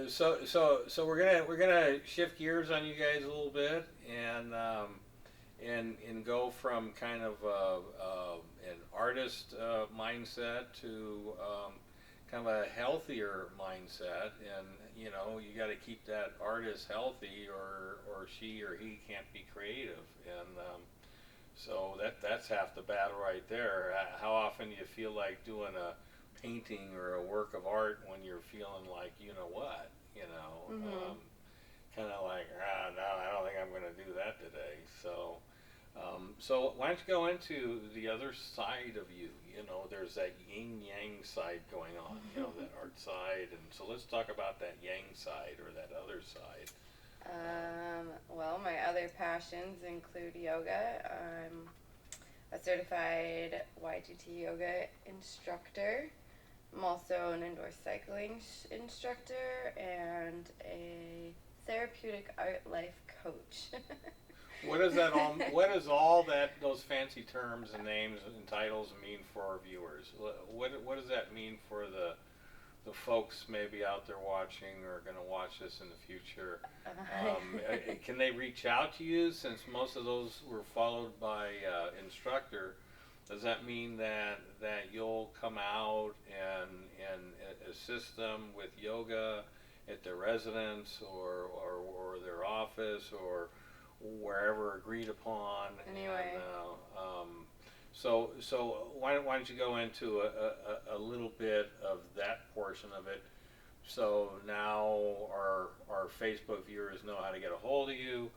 So we're gonna shift gears on you guys a little bit, and go from kind of an artist mindset to kind of a healthier mindset, and you got to keep that artist healthy, or she or he can't be creative, and so that's half the battle right there. How often do you feel like doing a painting or a work of art when you're feeling like what Mhm. kind of like no, I don't think I'm going to do that today. So why don't you go into the other side of you? There's that yin yang side going on. That art side, and so let's talk about that yang side or that other side. Well, my other passions include yoga. I'm a certified YGT yoga instructor. I'm also an indoor cycling instructor and a therapeutic art life coach. What does that all? What does all that those fancy terms and names and titles mean for our viewers? What does that mean for the folks maybe out there watching or going to watch this in the future? Can they reach out to you since most of those were followed by instructor? Does that mean that you'll come out and assist them with yoga at their residence or their office or wherever agreed upon? Anyway, So why don't you go into a little bit of that portion of it? So now our Facebook viewers know how to get a hold of you.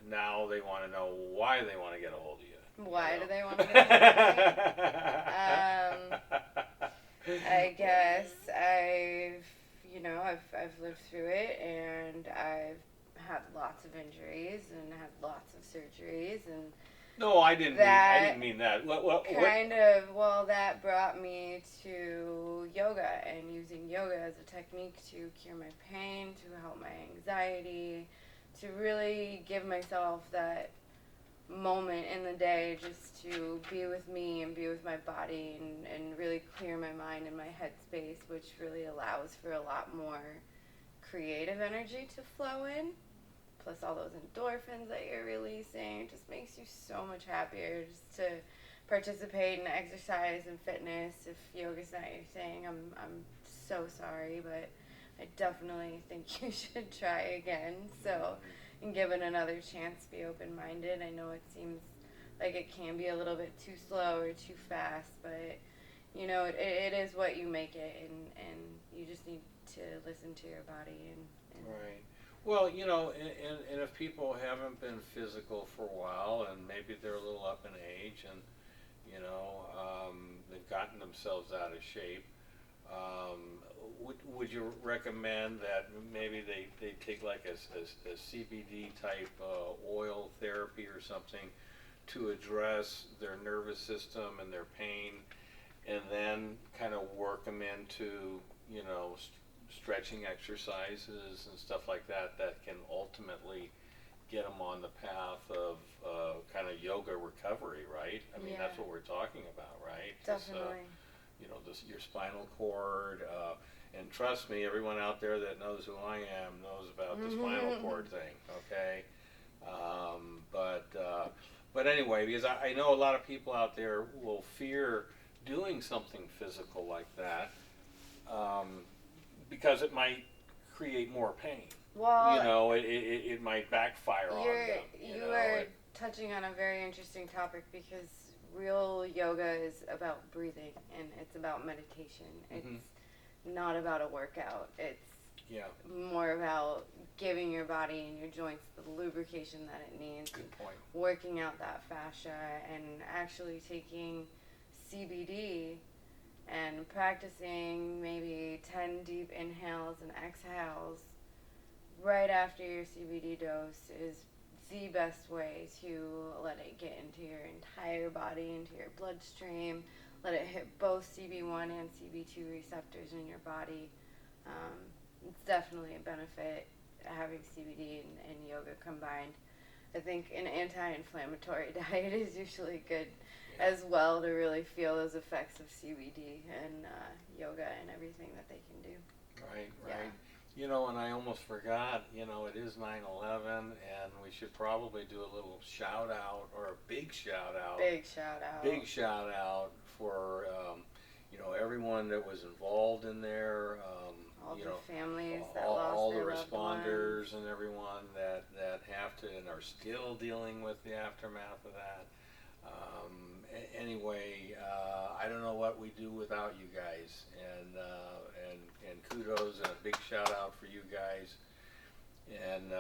Now they want to know why they want to get a hold of you. why do they want to get a hold of me? I guess I've lived through it, and I've had lots of injuries and had lots of surgeries, and No, I didn't mean. I that didn't mean that. What? that brought me to yoga and using yoga as a technique to cure my pain, to help my anxiety, to really give myself that moment in the day just to be with me and be with my body, and really clear my mind and my headspace, which really allows for a lot more creative energy to flow in. Plus all those endorphins that you're releasing, it just makes you so much happier just to participate in exercise and fitness. If yoga's not your thing, I'm so sorry, but I definitely think you should try again. So, and give it another chance, be open minded. I know it seems like it can be a little bit too slow or too fast, but it is what you make it, and you just need to listen to your body and Right. Well, and if people haven't been physical for a while, and maybe they're a little up in age, and they've gotten themselves out of shape, would you recommend that maybe they take like a CBD type oil therapy or something to address their nervous system and their pain, and then kind of work them into stretching exercises and stuff like that can ultimately get them on the path of kind of yoga recovery, right? I mean, yeah, that's what we're talking about, right? definitely. Your spinal cord, and trust me, everyone out there that knows who I am knows about the spinal cord thing. Okay, but anyway, because I know a lot of people out there will fear doing something physical like that, um, because it might create more pain. Well, It might backfire on them. you are touching on a very interesting topic, because real yoga is about breathing and it's about meditation. It's Mm-hmm. not about a workout. It's Yeah. more about giving your body and your joints the lubrication that it needs, Good point. working out that fascia, and actually taking CBD and practicing maybe 10 deep inhales and exhales right after your CBD dose is the best way to let it get into your entire body, into your bloodstream, let it hit both CB1 and CB2 receptors in your body. Um, it's definitely a benefit having CBD and yoga combined. I think an anti-inflammatory diet is usually good as well to really feel those effects of CBD and yoga and everything that they can do. Right, Yeah. right. You know, and I almost forgot, you know, it is 9/11, and we should probably do a little shout out, or a big shout out. Big shout out. Big shout out for, you know, everyone that was involved in there. All you the know, families that all lost the their loved ones. responders and everyone that have to and are still dealing with the aftermath of that. Anyway, I don't know what we do without you guys, and kudos and a big shout out for you guys. And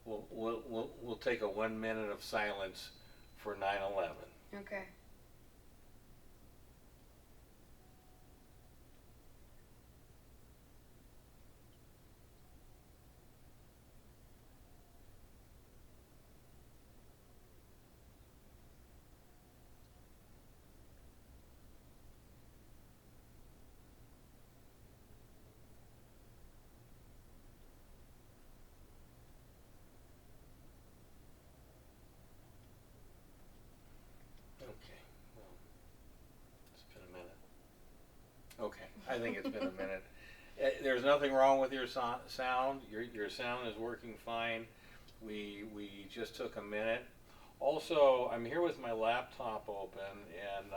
we'll take a 1 minute of silence for 9/11. Okay. Okay, well, it's been a minute. Okay, I think it's been a minute. There's nothing wrong with your sound. Your sound is working fine. We just took a minute. Also, I'm here with my laptop open, and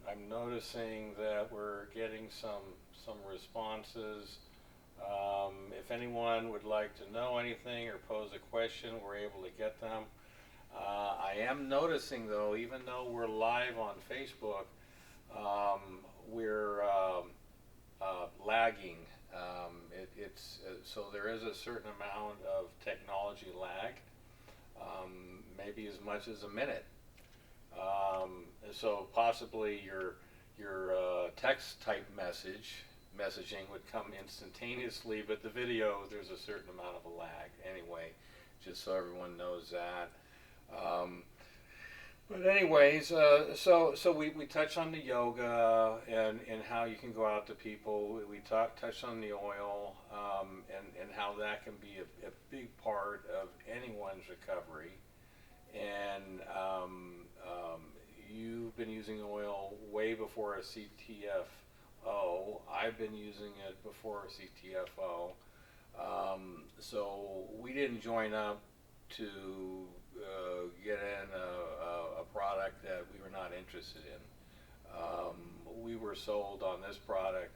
I'm noticing that we're getting some responses. If anyone would like to know anything or pose a question, we're able to get them. I am noticing, though, even though we're live on Facebook, we're lagging. So there is a certain amount of technology lag, maybe as much as a minute. So possibly your text type messaging would come instantaneously, but the video, there's a certain amount of a lag anyway, just so everyone knows that. But anyways, so we touched on the yoga and how you can go out to people. We touched on the oil, and how that can be a big part of anyone's recovery. And you've been using oil way before a CTFO. I've been using it before a CTFO. So we didn't join up to get in a product that we were not interested in. We were sold on this product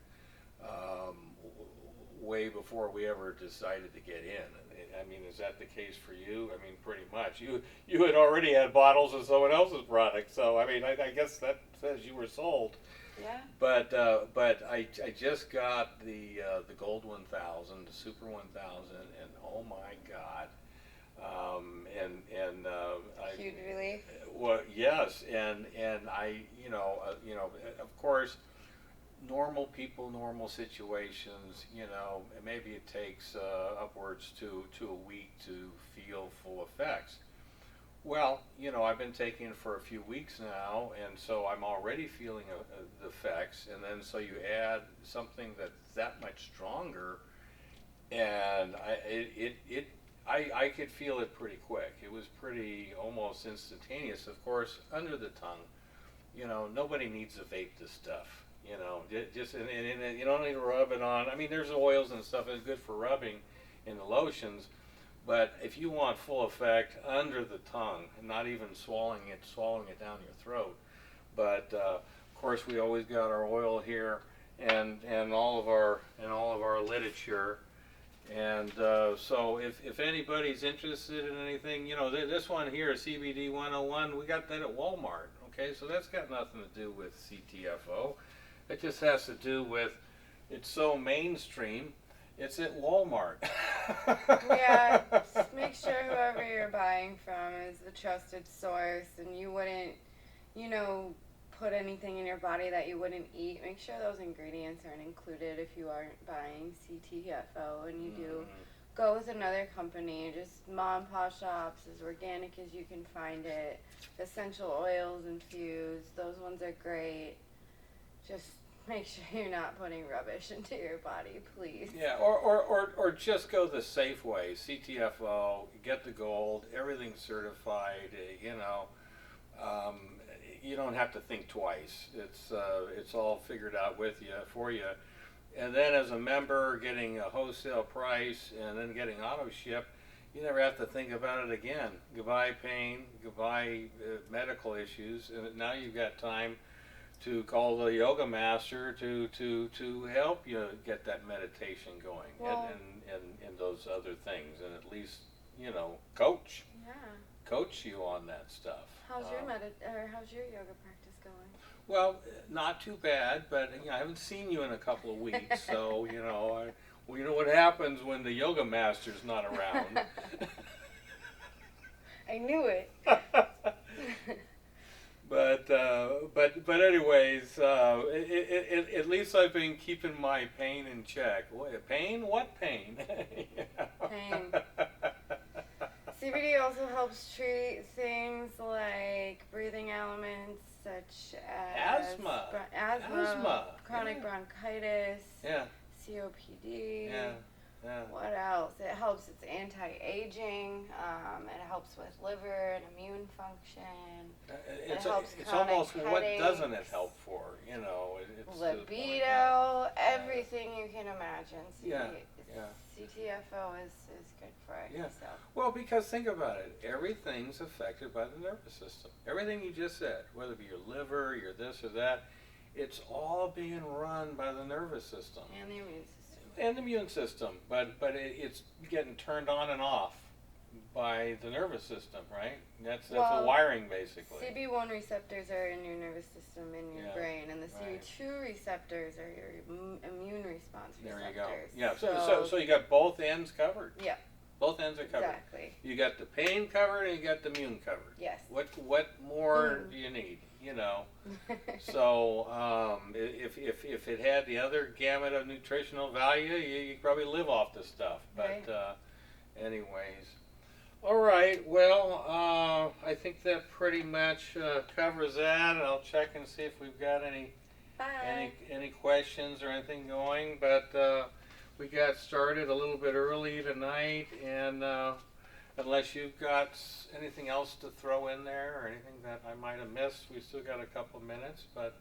way before we ever decided to get in. I mean, is that the case for you? I mean, pretty much. You had already had bottles of someone else's product, so I mean, I guess that says you were sold. Yeah. But I just got the Gold 1000, the Super 1000, and oh my God. Huge relief. Well, yes, and I, of course, normal people, normal situations, maybe it takes upwards to a week to feel full effects. Well, I've been taking it for a few weeks now, and so I'm already feeling the effects, and then so you add something that's that much stronger, and I could feel it pretty quick. It was pretty almost instantaneous. Of course, under the tongue, nobody needs to vape this stuff. Just and you don't need to rub it on. I mean, there's oils and stuff that's good for rubbing in the lotions, but if you want full effect under the tongue, and not even swallowing it down your throat. But of course, we always got our oil here, and all of our literature. And so if anybody's interested in anything, this one here, CBD 101, we got that at Walmart. Okay, so that's got nothing to do with CTFO. It just has to do with it's so mainstream. It's at Walmart. Yeah, just make sure whoever you're buying from is the trusted source, and you wouldn't, put anything in your body that you wouldn't eat. Make sure those ingredients aren't included if you aren't buying CTFO, and you do go with another company. Just mom and pop shops, as organic as you can find it. Essential oils infused, those ones are great. Just make sure you're not putting rubbish into your body, please. Yeah, or just go the safe way. CTFO, get the gold, everything's certified, you don't have to think twice. It's all figured out with you for you. And then as a member, getting a wholesale price and then getting auto ship, you never have to think about it again. Goodbye pain, goodbye medical issues, and now you've got time to call the yoga master to help you get that meditation going, Well, and those other things, and at least, you know, coach yeah. you on that stuff. How's your how's your yoga practice going? Well, not too bad, but you know, I haven't seen you in a couple of weeks, so you know, well, you know what happens when the yoga master's not around. I knew it. But anyways, at least I've been keeping my pain in check. What, pain? What pain? Pain. CBD also helps treat things like breathing ailments such as asthma, chronic bronchitis, COPD. What else? It helps. It's anti-aging. It helps with liver and immune function. It's almost what doesn't it help for? You know, it's libido, everything you can imagine. CTFO is good for it. Yeah. So. Well, because think about it. Everything's affected by the nervous system. Everything you just said, whether it be your liver, your this or that, it's all being run by the nervous system. And the immune system. And the immune system, but it's getting turned on and off by the nervous system, right? That's the wiring basically. CB1 receptors are in your nervous system, in your brain, and the CB2 receptors are your immune response receptors. There you go. Yeah, so you got both ends covered. Yeah. Both ends are covered. Exactly. You got the pain covered and you got the immune covered. Yes. What more do you need? You know. So if it had the other gamut of nutritional value, you could probably live off this stuff. But anyways, all right. Well, I think that pretty much covers that, and I'll check and see if we've got any questions or anything going. But we got started a little bit early tonight, and unless you've got anything else to throw in there or anything that I might have missed, we still got a couple of minutes. But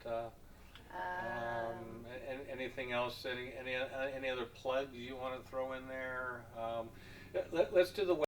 anything else? Any other plugs you want to throw in there? Let's do the